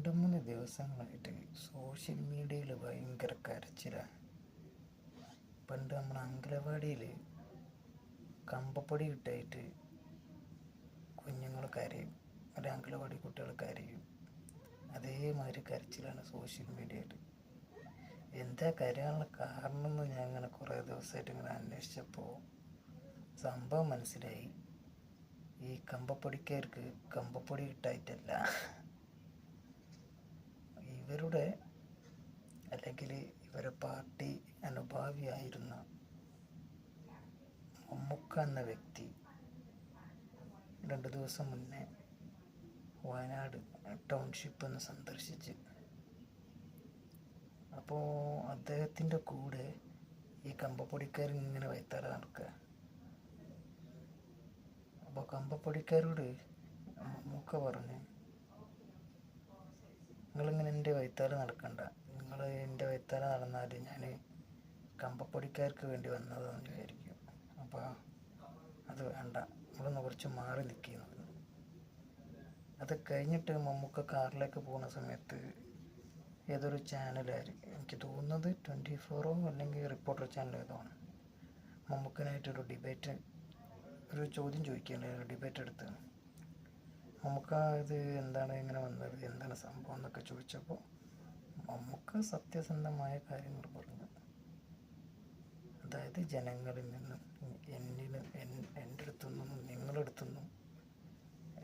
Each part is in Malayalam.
2-3 ദിവസങ്ങളായിട്ട് സോഷ്യൽ മീഡിയയിൽ ഭയങ്കര കരച്ചിലാണ്. പണ്ട് നമ്മുടെ അങ്കലവാടിയിൽ കമ്പപ്പൊടി കിട്ടായിട്ട് കുഞ്ഞുങ്ങൾ കരയും, ഒരു അങ്കലവാടി കുട്ടികൾ കരയും. അതേമാതിരി കരച്ചിലാണ് സോഷ്യൽ മീഡിയയിൽ. എന്താ കരയാനുള്ള കാരണം എന്ന് ഞാൻ ഇങ്ങനെ കുറേ ദിവസമായിട്ട് ഇങ്ങനെ അന്വേഷിച്ചപ്പോൾ സംഭവം മനസ്സിലായി. ഈ കമ്പപ്പൊടിക്കാർക്ക് കമ്പപ്പൊടി കിട്ടായിട്ടല്ല, ഇവരുടെ അല്ലെങ്കിൽ ഇവരെ പാർട്ടി അനുഭാവിയായിരുന്ന മമ്മൂക്ക എന്ന വ്യക്തി 2 ദിവസം മുന്നേ വയനാട് ടൗൺഷിപ്പ് ഒന്ന് സന്ദർശിച്ച്. അപ്പോൾ അദ്ദേഹത്തിൻ്റെ കൂടെ ഈ കമ്പപ്പൊടിക്കാർ ഇങ്ങനെ വൈത്താല നടക്കുക. അപ്പോൾ കമ്പപ്പൊടിക്കാരോട് മമ്മൂക്ക പറഞ്ഞു, നിങ്ങളിങ്ങനെ എൻ്റെ വൈത്താല നടക്കണ്ട, നിങ്ങൾ എൻ്റെ വൈത്താല നടന്നാൽ ഞാൻ കമ്പപ്പൊടിക്കാർക്ക് വേണ്ടി വന്നതെന്ന് വിചാരിക്കും. അപ്പോൾ അത് വേണ്ട, നമ്മളൊന്ന് കുറച്ച് മാറി നിൽക്കുന്നത്. അത് കഴിഞ്ഞിട്ട് മമ്മൂക്ക കാറിലേക്ക് പോകുന്ന സമയത്ത് ഏതൊരു ചാനലായിരിക്കും, എനിക്ക് തോന്നുന്നത് 24 അല്ലെങ്കിൽ റിപ്പോർട്ടർ ചാനൽ ഏതോ ആണ്, മമ്മൂക്കനായിട്ടൊരു ഡിബേറ്റ്, ഒരു ചോദ്യം ചോദിക്കുകയാണ്, ഒരു ഡിബേറ്റ് എടുത്ത്. മമ്മൂക്ക ഇത് എന്താണ് ഇങ്ങനെ വന്നത്, എന്താണ് സംഭവം എന്നൊക്കെ ചോദിച്ചപ്പോൾ മമ്മൂക്ക സത്യസന്ധമായ കാര്യങ്ങൾ പറഞ്ഞു. അതായത് ജനങ്ങളിൽ നിന്നും എൻ്റെ അടുത്തുനിന്നും നിങ്ങളെടുത്തുനിന്നും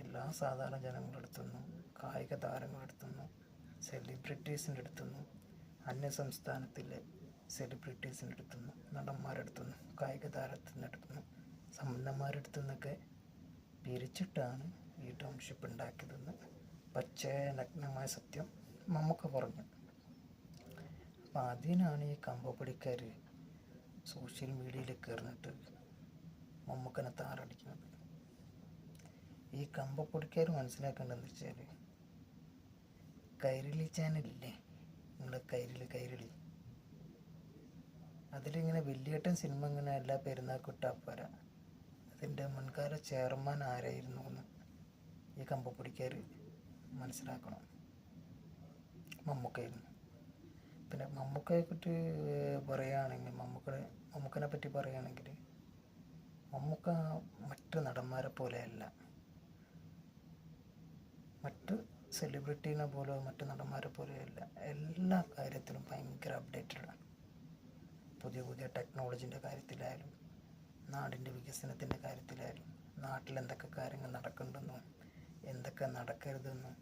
എല്ലാ സാധാരണ ജനങ്ങളുടെ അടുത്തുനിന്നും കായിക താരങ്ങളുടെ അടുത്തുനിന്നും സെലിബ്രിറ്റീസിൻ്റെ അടുത്തുനിന്നും അന്യ സംസ്ഥാനത്തിലെ സെലിബ്രിറ്റീസിൻ്റെ അടുത്തുനിന്നും നടന്മാരുടെ അടുത്തുനിന്നും കായിക താരത്തിൻ്റെ അടുത്തുനിന്നും സമ്പന്നന്മാരുടെ അടുത്തുനിന്നൊക്കെ പിരിച്ചിട്ടാണ് ഈ ടൗൺഷിപ്പ് ഉണ്ടാക്കിയതെന്ന് നഗ്നമായ സത്യം മമ്മൂക്ക പറഞ്ഞു. അപ്പം അതിനാണ് ഈ കമ്പപ്പൊടിക്കാർ സോഷ്യൽ മീഡിയയിൽ കയറിന്നിട്ട് മമ്മൂക്കനെ താറടിക്കുന്നത്. ഈ കമ്പപ്പൊടിക്കാർ മനസ്സിലാക്കേണ്ടതെന്ന് വെച്ചാൽ, കൈരളി ചാനലില്ലേ, നിങ്ങളുടെ കൈരളി, അതിലിങ്ങനെ വലിയേട്ടൻ സിനിമ ഇങ്ങനെ എല്ലാ പെരുന്നാൾക്കും ഇട്ടാൽ പോരാ, അതിൻ്റെ മുൻകാല ചെയർമാൻ ആരായിരുന്നു എന്ന് ഈ കമ്പപ്പൊടിക്കാർ മനസ്സിലാക്കണം. മമ്മൂക്കയായിരുന്നു. പിന്നെ മമ്മൂക്കയെ പറ്റി പറയുകയാണെങ്കിൽ, മമ്മൂക്കനെ പറ്റി പറയുകയാണെങ്കിൽ, മമ്മൂക്ക മറ്റ് നടന്മാരെ പോലെയല്ല, മറ്റ് സെലിബ്രിറ്റീനെ പോലെ മറ്റ് നടന്മാരെ പോലെയല്ല, എല്ലാ കാര്യത്തിലും ഭയങ്കര അപ്ഡേറ്റഡാണ്. പുതിയ ടെക്നോളജീൻ്റെ കാര്യത്തിലായാലും നാടിൻ്റെ വികസനത്തിൻ്റെ കാര്യത്തിലായാലും നാട്ടിൽ എന്തൊക്കെ കാര്യങ്ങൾ നടക്കുന്നുണ്ടെന്നും എന്തൊക്കെ നടക്കരുതെന്നും